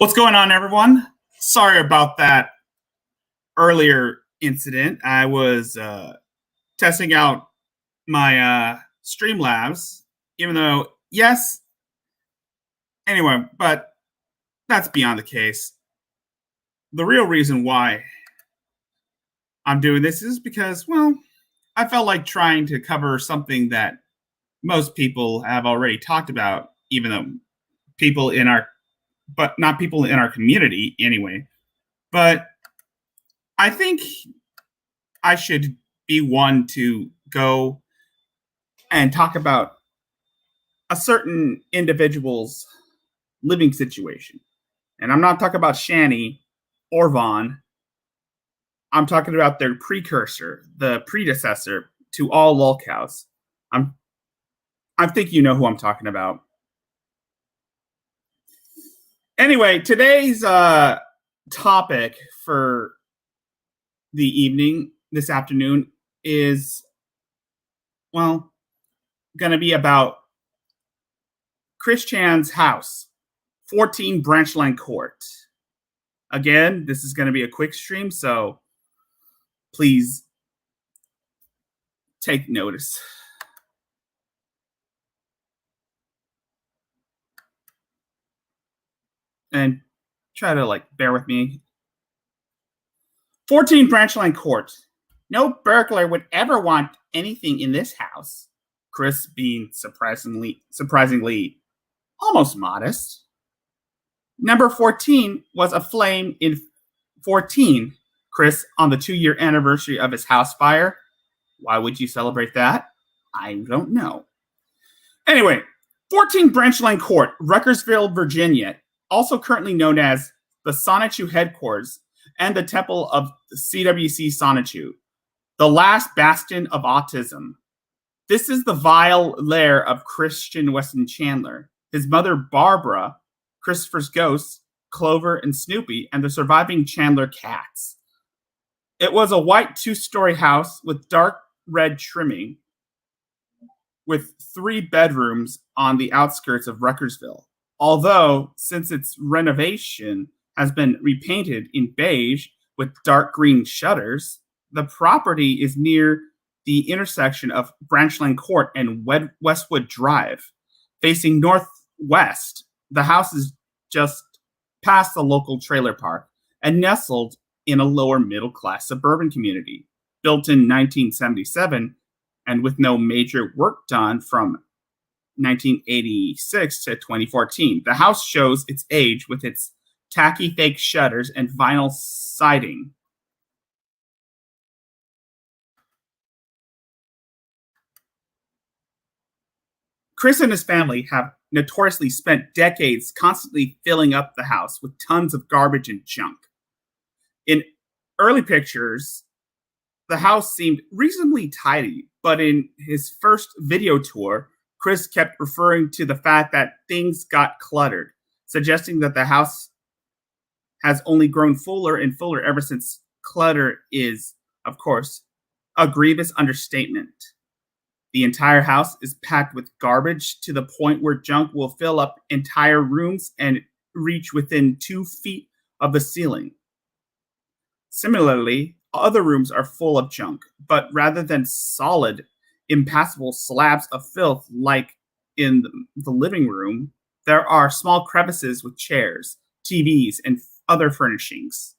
What's going on, everyone? Sorry about that earlier incident. I was testing out my Streamlabs, even though, yes, anyway, but that's beyond the case. The real reason why I'm doing this is because, well, I felt like trying to cover something that most people have already talked about, even though people in our, but not people in our community anyway. But I think I should be one to go and talk about a certain individual's living situation. And I'm not talking about Shani or Vaughn. I'm talking about their precursor, the predecessor to all lolcows. I think you know who I'm talking about. Anyway, today's topic for the evening, this afternoon, is, well, going to be about Chris Chan's house, 14 Branchland Court. Again, this is going to be a quick stream, so please take notice. And try to, bear with me. 14 Branchland Court. No burglar would ever want anything in this house. Chris being surprisingly almost modest. Number 14 was aflame in 14. Chris, on the 2-year anniversary of his house fire. Why would you celebrate that? I don't know. Anyway, 14 Branchland Court, Ruckersville, Virginia, also currently known as the Sonichu headquarters and the Temple of CWCki Sonichu, the last bastion of autism. This is the vile lair of Christian Weston Chandler, his mother Barbara, Christopher's ghosts, Clover and Snoopy, and the surviving Chandler cats. It was a white 2-story house with dark red trimming, with 3 bedrooms on the outskirts of Ruckersville. Although, since its renovation has been repainted in beige with dark green shutters, the property is near the intersection of Branchland Court and Westwood Drive. Facing northwest, the house is just past the local trailer park and nestled in a lower middle-class suburban community. Built in 1977 and with no major work done from 1986 to 2014. The house shows its age with its tacky fake shutters and vinyl siding. Chris and his family have notoriously spent decades constantly filling up the house with tons of garbage and junk. In early pictures, the house seemed reasonably tidy, but in his first video tour, Chris kept referring to the fact that things got cluttered, suggesting that the house has only grown fuller and fuller ever since. Clutter is, of course, a grievous understatement. The entire house is packed with garbage to the point where junk will fill up entire rooms and reach within 2 feet of the ceiling. Similarly, other rooms are full of junk, but rather than solid, impassable slabs of filth like in the living room, there are small crevices with chairs, TVs, and other furnishings.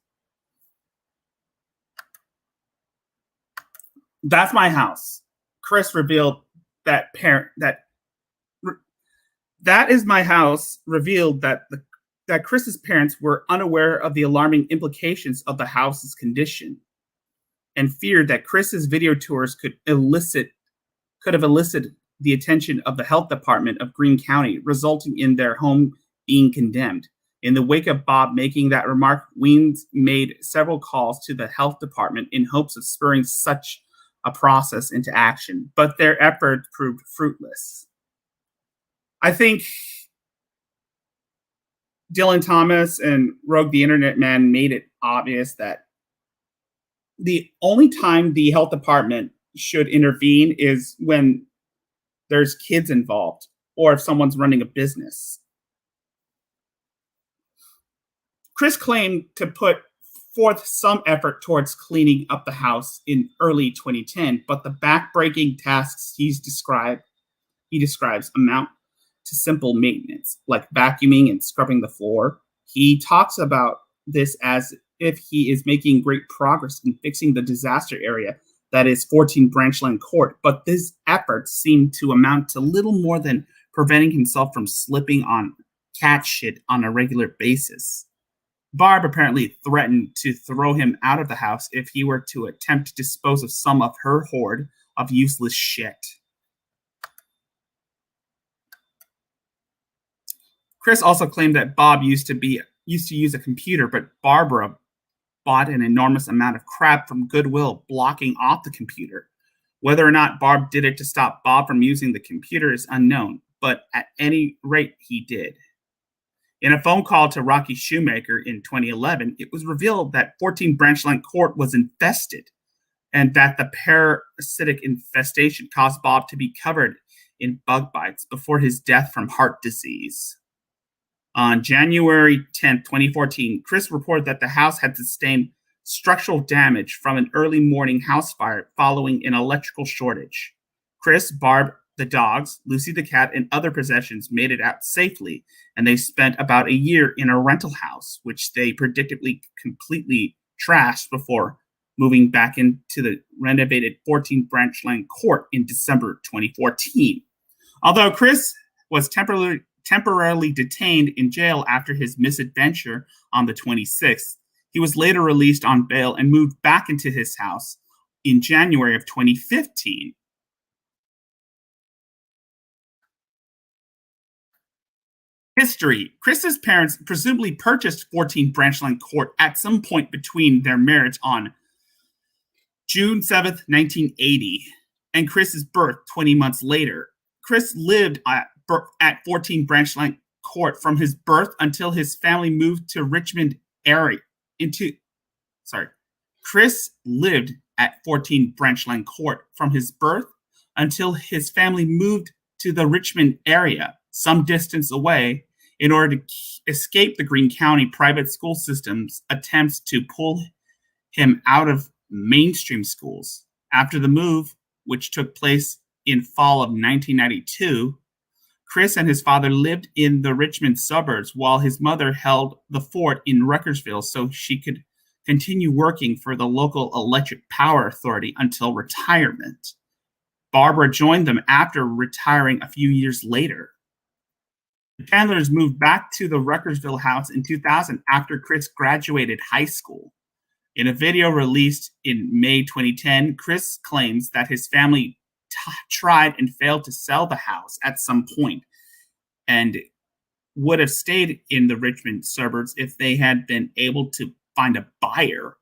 That's my house. Chris revealed that is my house revealed that Chris's parents were unaware of the alarming implications of the house's condition and feared that Chris's video tours could have elicited the attention of the health department of Greene County, resulting in their home being condemned. In the wake of Bob making that remark, Weens made several calls to the health department in hopes of spurring such a process into action, but their effort proved fruitless. I think Dylan Thomas and Rogue the Internet Man made it obvious that the only time the health department should intervene is when there's kids involved or if someone's running a business. Chris claimed to put forth some effort towards cleaning up the house in early 2010, but the backbreaking tasks he describes amount to simple maintenance, like vacuuming and scrubbing the floor. He talks about this as if he is making great progress in fixing the disaster area that is 14 Branchland Court, but these efforts seem to amount to little more than preventing himself from slipping on cat shit on a regular basis. Barb apparently threatened to throw him out of the house if he were to attempt to dispose of some of her hoard of useless shit. Chris also claimed that Bob used to use a computer, but Barbara bought an enormous amount of crap from Goodwill, blocking off the computer. Whether or not Barb did it to stop Bob from using the computer is unknown, but at any rate, he did. In a phone call to Rocky Shoemaker in 2011, it was revealed that 14 Branchland Court was infested and that the parasitic infestation caused Bob to be covered in bug bites before his death from heart disease. On January 10, 2014, Chris reported that the house had sustained structural damage from an early morning house fire following an electrical shortage. Chris, Barb, the dogs, Lucy the cat, and other possessions made it out safely, and they spent about a year in a rental house, which they predictably completely trashed before moving back into the renovated 14 Branchland Court in December 2014. Although Chris was temporarily detained in jail after his misadventure on the 26th, he was later released on bail and moved back into his house in January of 2015. History. Chris's parents presumably purchased 14 Branchland Court at some point between their marriage on June 7th, 1980, and Chris's birth 20 months later. Chris lived at 14 Branchland Court from his birth until his family moved to Richmond area. Chris lived at 14 Branchland Court from his birth until his family moved to the Richmond area, some distance away, in order to escape the Greene County private school system's attempts to pull him out of mainstream schools. After the move, which took place in fall of 1992, Chris and his father lived in the Richmond suburbs while his mother held the fort in Ruckersville so she could continue working for the local electric power authority until retirement. Barbara joined them after retiring a few years later. The Chandlers moved back to the Ruckersville house in 2000 after Chris graduated high school. In a video released in May 2010, Chris claims that his family tried and failed to sell the house at some point and would have stayed in the Richmond suburbs if they had been able to find a buyer.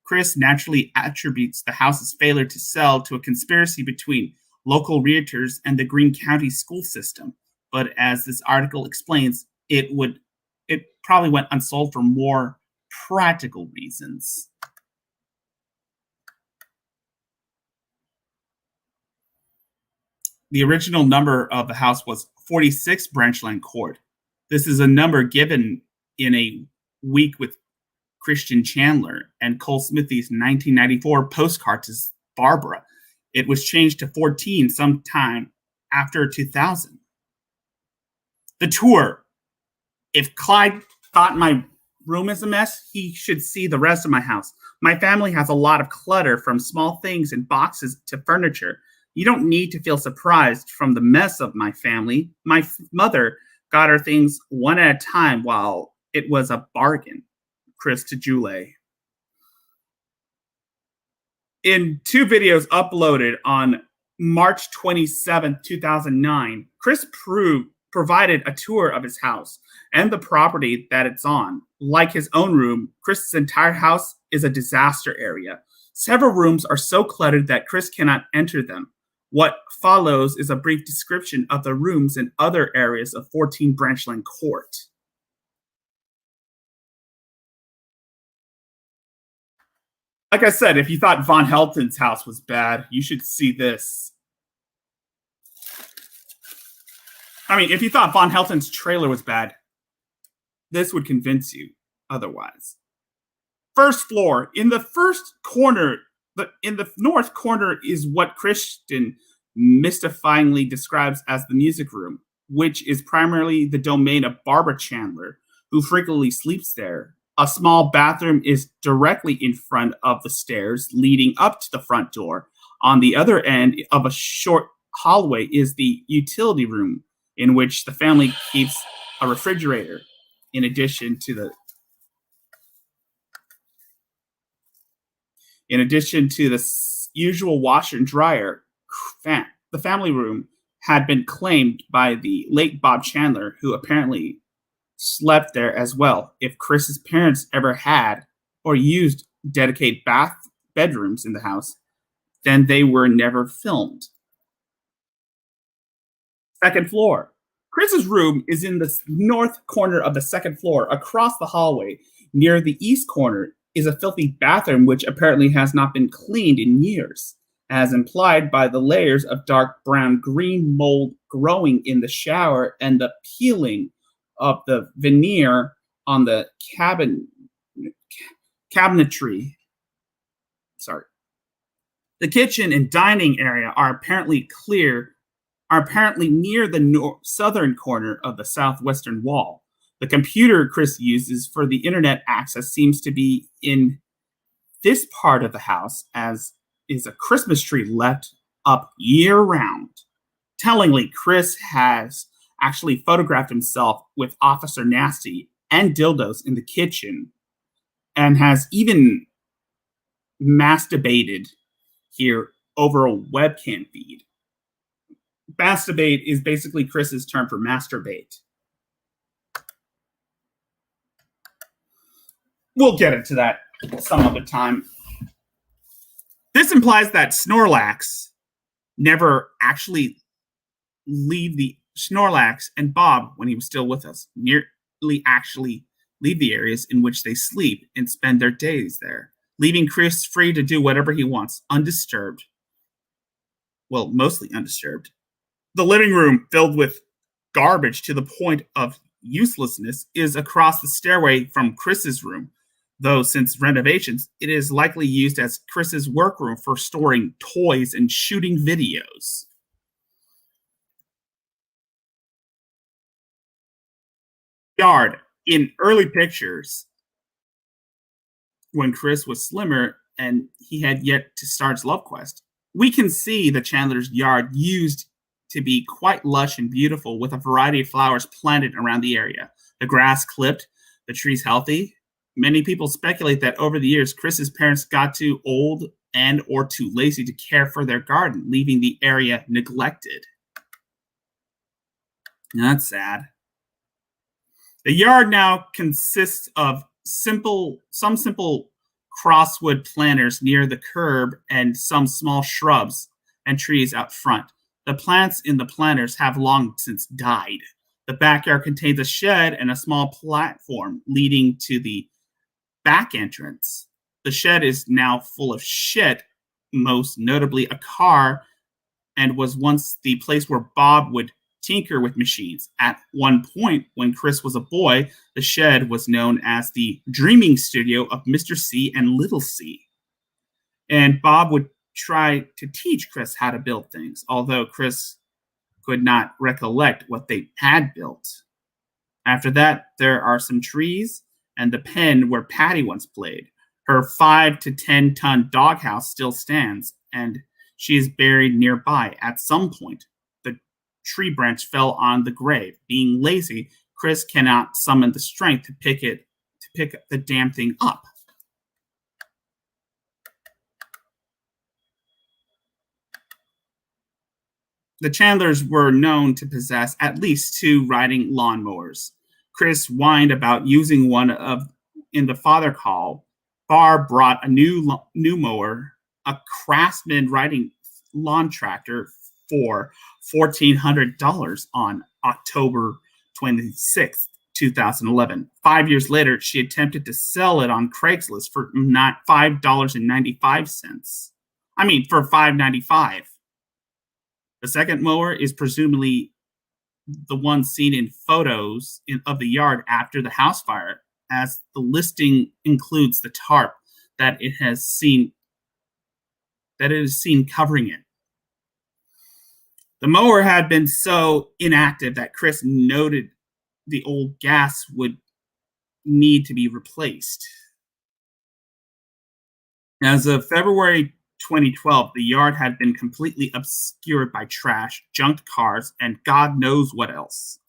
Chris naturally attributes the house's failure to sell to a conspiracy between local realtors and the Greene County school system. But as this article explains, it probably went unsold for more practical reasons. The original number of the house was 46 Branchland Court. This is a number given in a week with Christian Chandler and Cole Smithy's 1994 postcard to Barbara. It was changed to 14 sometime after 2000. The tour. If Clyde thought my room is a mess, he should see the rest of my house. My family has a lot of clutter, from small things and boxes to furniture. You don't need to feel surprised from the mess of my family. My mother got her things one at a time while it was a bargain. Chris to Jule. In two videos uploaded on March 27, 2009, Chris provided a tour of his house and the property that it's on. Like his own room, Chris's entire house is a disaster area. Several rooms are so cluttered that Chris cannot enter them. What follows is a brief description of the rooms and other areas of 14 Branchland Court. Like I said, if you thought Von Helton's house was bad, you should see this. I mean, if you thought Von Helton's trailer was bad, this would convince you. otherwise. First floor, in the first corner, in the north corner is what Christian mystifyingly describes as the music room, which is primarily the domain of Barbara Chandler, who frequently sleeps there. A small bathroom is directly in front of the stairs leading up to the front door. On the other end of a short hallway is the utility room, in which the family keeps a refrigerator, in addition to the usual washer and dryer. The family room had been claimed by the late Bob Chandler, who apparently slept there as well. If Chris's parents ever had or used dedicated bedrooms in the house, then they were never filmed. Second floor. Chris's room is in the north corner of the second floor. Across the hallway, near the east corner, is a filthy bathroom which apparently has not been cleaned in years, as implied by the layers of dark brown green mold growing in the shower and the peeling of the veneer on the cabinetry. Sorry. The kitchen and dining area are apparently near the southern corner of the southwestern wall. The computer Chris uses for the internet access seems to be in this part of the house, as is a Christmas tree left up year round. Tellingly, Chris has actually photographed himself with Officer Nasty and dildos in the kitchen, and has even masturbated here over a webcam feed. Masturbate is basically Chris's term for masturbate. We'll get into that some other time. This implies that Snorlax never actually Snorlax and Bob, when he was still with us, nearly actually leave the areas in which they sleep and spend their days there, leaving Chris free to do whatever he wants, undisturbed. Well, mostly undisturbed. The living room, filled with garbage to the point of uselessness, is across the stairway from Chris's room, though since renovations, it is likely used as Chris's workroom for storing toys and shooting videos. Yard. In early pictures, when Chris was slimmer and he had yet to start his love quest, we can see the Chandler's yard used to be quite lush and beautiful, with a variety of flowers planted around the area. The grass clipped, the trees healthy. Many people speculate that over the years, Chris's parents got too old and or too lazy to care for their garden, leaving the area neglected. That's sad. The yard now consists of some simple crosswood planters near the curb and some small shrubs and trees out front. The plants in the planters have long since died. The backyard contains a shed and a small platform leading to the back entrance. The shed is now full of shit, most notably a car, and was once the place where Bob would tinker with machines. At one point, when Chris was a boy, the shed was known as the dreaming studio of Mr. C and Little C. And Bob would try to teach Chris how to build things, although Chris could not recollect what they had built. After that, there are some trees and the pen where Patty once played. Her 5 to 10 ton doghouse still stands, and she is buried nearby. At some point, the tree branch fell on the grave. Being lazy, Chris cannot summon the strength to pick the damn thing up. The Chandlers were known to possess at least 2 riding lawnmowers. Chris whined about using one in the father call. Barb brought a new mower, a Craftsman riding lawn tractor, for $1,400 on October 26th, 2011. 5 years later, she attempted to sell it on Craigslist for $5.95. For $5.95. The second mower is presumably the one seen in photos of the yard after the house fire, as the listing includes the tarp that it is seen covering it. The mower had been so inactive that Chris noted the old gas would need to be replaced. As of February 2012, the yard had been completely obscured by trash, junked cars, and God knows what else.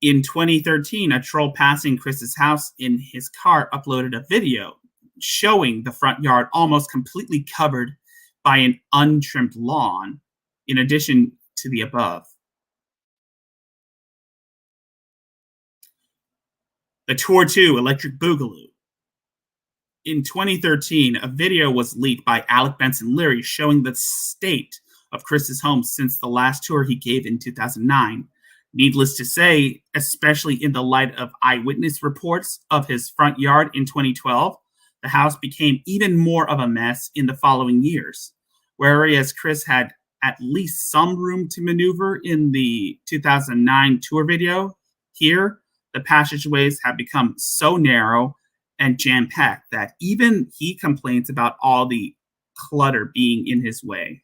In 2013, a troll passing Chris's house in his car uploaded a video showing the front yard almost completely covered by an untrimmed lawn, in addition to the above. The Tour 2 Electric Boogaloo. In 2013, a video was leaked by Alec Benson Leary showing the state of Chris's home since the last tour he gave in 2009. Needless to say, especially in the light of eyewitness reports of his front yard in 2012, the house became even more of a mess in the following years. Whereas Chris had at least some room to maneuver in the 2009 tour video, here, the passageways have become so narrow and jam-packed that even he complains about all the clutter being in his way.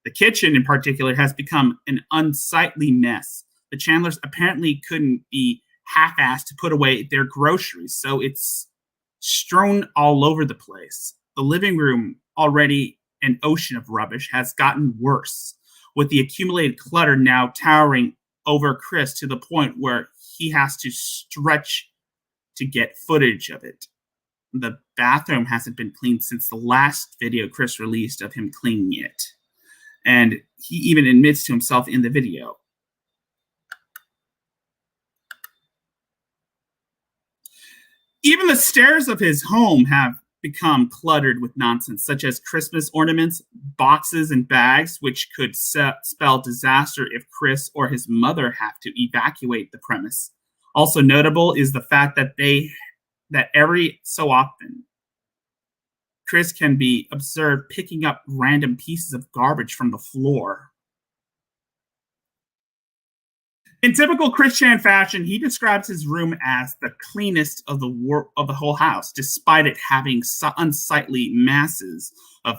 The kitchen, in particular, has become an unsightly mess. The Chandlers apparently couldn't be half-assed to put away their groceries, so it's strewn all over the place. The living room, already an ocean of rubbish, has gotten worse, with the accumulated clutter now towering over Chris to the point where he has to stretch to get footage of it. The bathroom hasn't been cleaned since the last video Chris released of him cleaning it. And he even admits to himself in the video. Even the stairs of his home have become cluttered with nonsense, such as Christmas ornaments, boxes, and bags, which could spell disaster if Chris or his mother have to evacuate the premise. Also notable is the fact that every so often, Chris can be observed picking up random pieces of garbage from the floor. In typical Chris Chan fashion, he describes his room as the cleanest of the whole house, despite it having unsightly masses of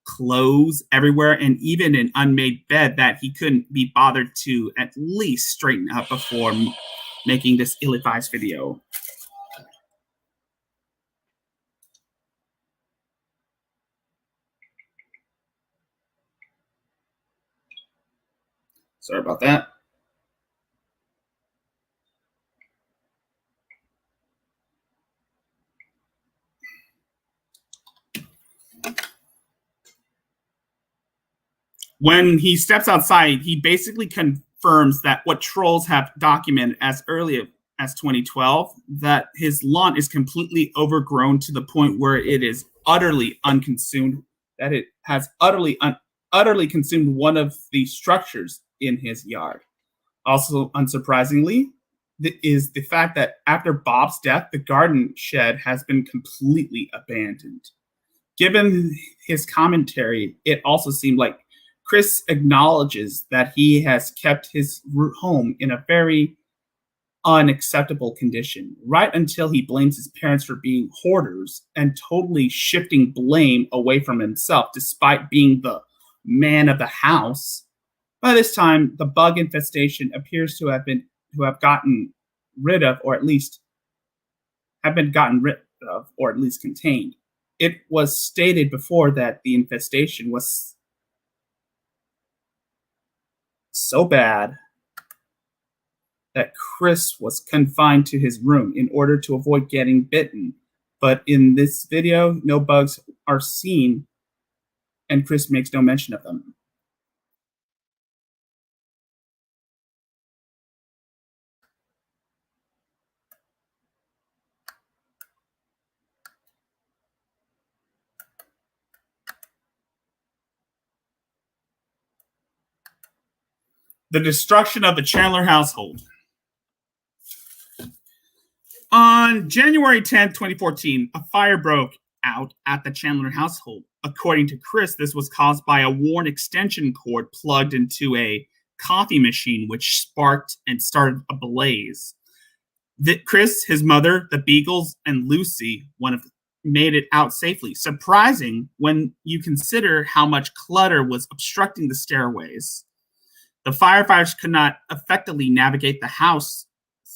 clothes everywhere and even an unmade bed that he couldn't be bothered to at least straighten up before making this ill-advised video. Sorry about that. When he steps outside, he basically confirms that what trolls have documented as early as 2012, that his lawn is completely overgrown to the point where it is utterly unconsumed, that it has utterly consumed one of the structures in his yard. Also, unsurprisingly, is the fact that after Bob's death, the garden shed has been completely abandoned. Given his commentary, it also seemed like Chris acknowledges that he has kept his home in a very unacceptable condition, right until he blames his parents for being hoarders and totally shifting blame away from himself, despite being the man of the house. By this time, the bug infestation appears to have gotten rid of, or at least contained. It was stated before that the infestation was so bad that Chris was confined to his room in order to avoid getting bitten. But in this video, no bugs are seen, and Chris makes no mention of them. The destruction of the Chandler household. On January 10th, 2014, a fire broke out at the Chandler household. According to Chris, this was caused by a worn extension cord plugged into a coffee machine, which sparked and started a blaze. Chris, his mother, the Beagles, and Lucy made it out safely. Surprising when you consider how much clutter was obstructing the stairways. The firefighters could not effectively navigate the house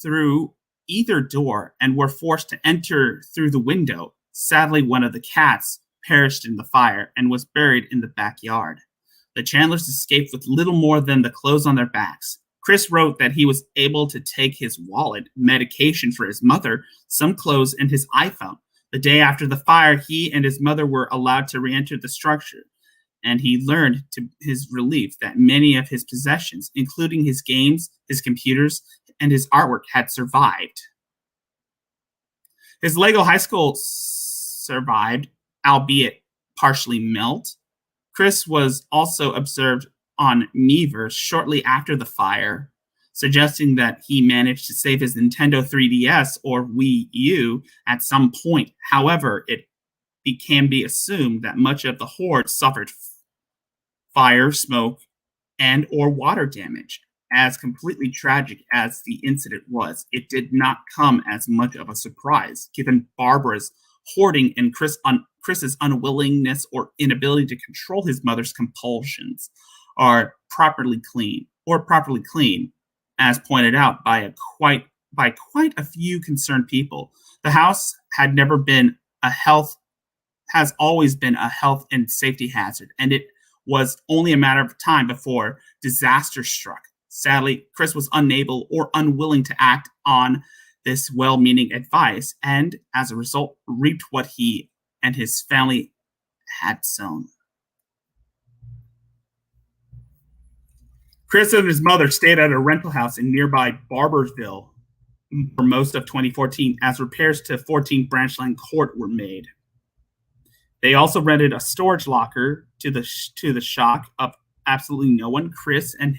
through either door and were forced to enter through the window. Sadly, one of the cats perished in the fire and was buried in the backyard. The Chandlers escaped with little more than the clothes on their backs. Chris wrote that he was able to take his wallet, medication for his mother, some clothes, and his iPhone. The day after the fire, he and his mother were allowed to re-enter the structure, and he learned to his relief that many of his possessions, including his games, his computers, and his artwork, had survived. His Lego high school survived, albeit partially melt. Chris was also observed on Miiverse shortly after the fire, suggesting that he managed to save his Nintendo 3DS or Wii U at some point. However, it can be assumed that much of the horde suffered fire, smoke, and or water damage. As completely tragic as the incident was, it did not come as much of a surprise, given Barbara's hoarding and Chris's unwillingness or inability to control his mother's compulsions are properly clean, as pointed out by quite a few concerned people. The house has always been a health and safety hazard, and it was only a matter of time before disaster struck. Sadly, Chris was unable or unwilling to act on this well-meaning advice, and as a result, reaped what he and his family had sown. Chris and his mother stayed at a rental house in nearby Barbersville for most of 2014 as repairs to 14 Branchland Court were made. They also rented a storage locker to the shock of absolutely no one. Chris and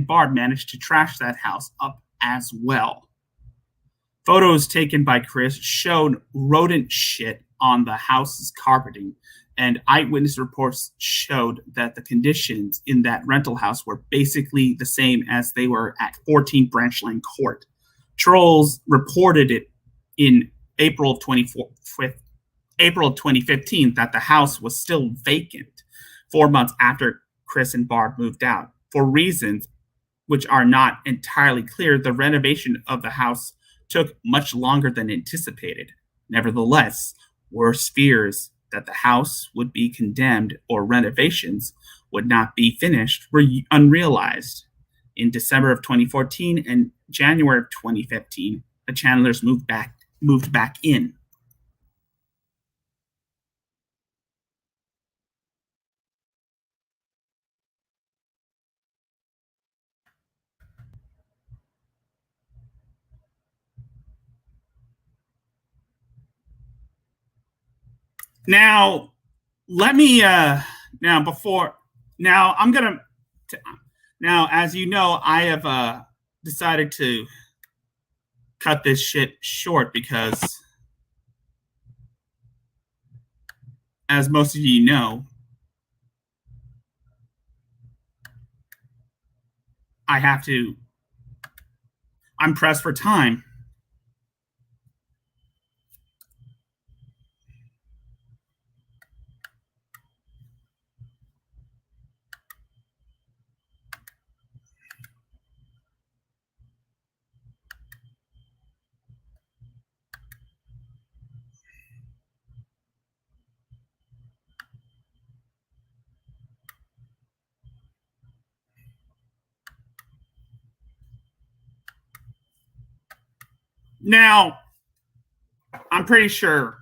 Barb managed to trash that house up as well. Photos taken by Chris showed rodent shit on the house's carpeting, and eyewitness reports showed that the conditions in that rental house were basically the same as they were at 14 Branchland Court. Trolls reported it in April of 2015 that the house was still vacant 4 months after Chris and Barb moved out. For reasons which are not entirely clear, the renovation of the house took much longer than anticipated. Nevertheless, worse fears that the house would be condemned or renovations would not be finished were unrealized. In December of 2014 and January of 2015, the Chandlers moved back in. Now, let me as you know, I have decided to cut this shit short because, as most of you know, I'm pressed for time. Now, I'm pretty sure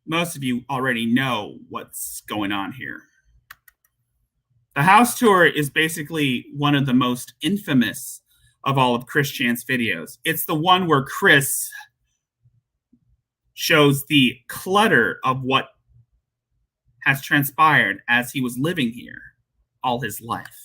most of you already know what's going on here. The house tour is basically one of the most infamous of all of Chris Chan's videos. It's the one where Chris shows the clutter of what has transpired as he was living here all his life.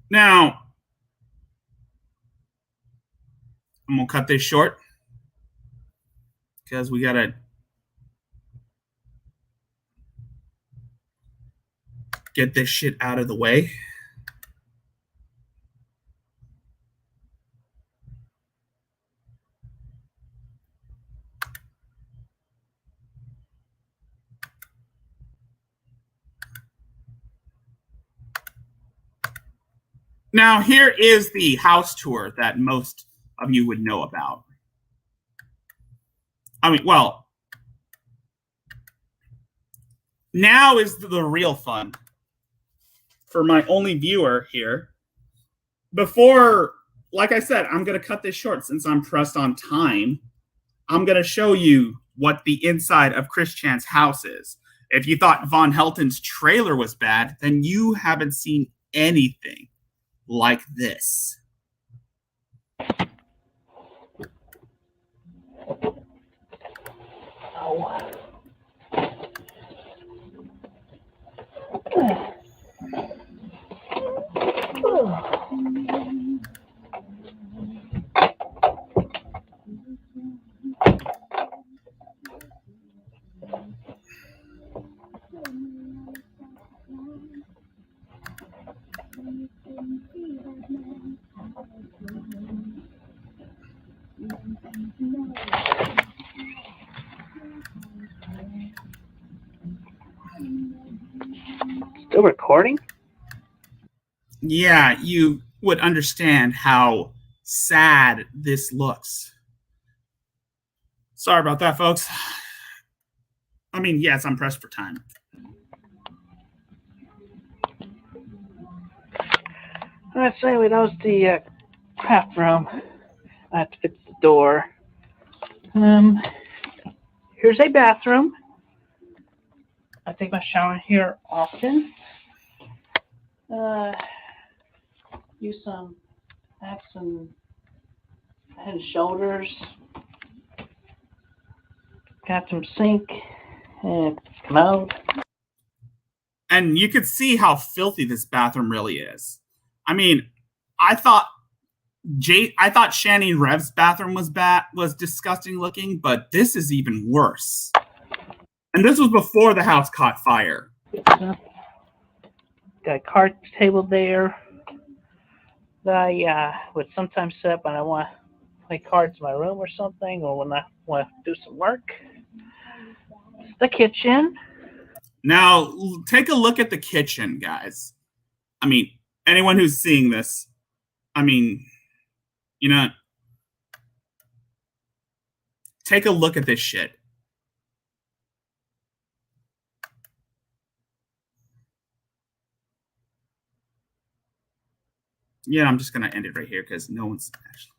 Now, I'm going to cut this short because we got to get this shit out of the way. Now, here is the house tour that most of you would know about. I mean, well, now is the real fun for my only viewer here. Before, like I said, I'm going to cut this short since I'm pressed on time. I'm going to show you what the inside of Chris Chan's house is. If you thought Von Helton's trailer was bad, then you haven't seen anything like this. Still recording? Yeah, you would understand how sad this looks. Sorry about that, folks. I mean, yes, I'm pressed for time. Alright, so anyway, that was the craft room. I have to fix the door. Here's a bathroom. I take my shower here often. Use some Axe and Head and Shoulders. Got some sink and commode. And you could see how filthy this bathroom really is. I mean, I thought Shani Rev's bathroom was disgusting looking, but this is even worse. And this was before the house caught fire. Got a card table there that I would sometimes set up when I want to play cards in my room or something, or when I want to do some work. The kitchen. Now, take a look at the kitchen, guys. I mean, anyone who's seeing this, I mean, you know, take a look at this shit. Yeah, I'm just going to end it right here because no one's actually.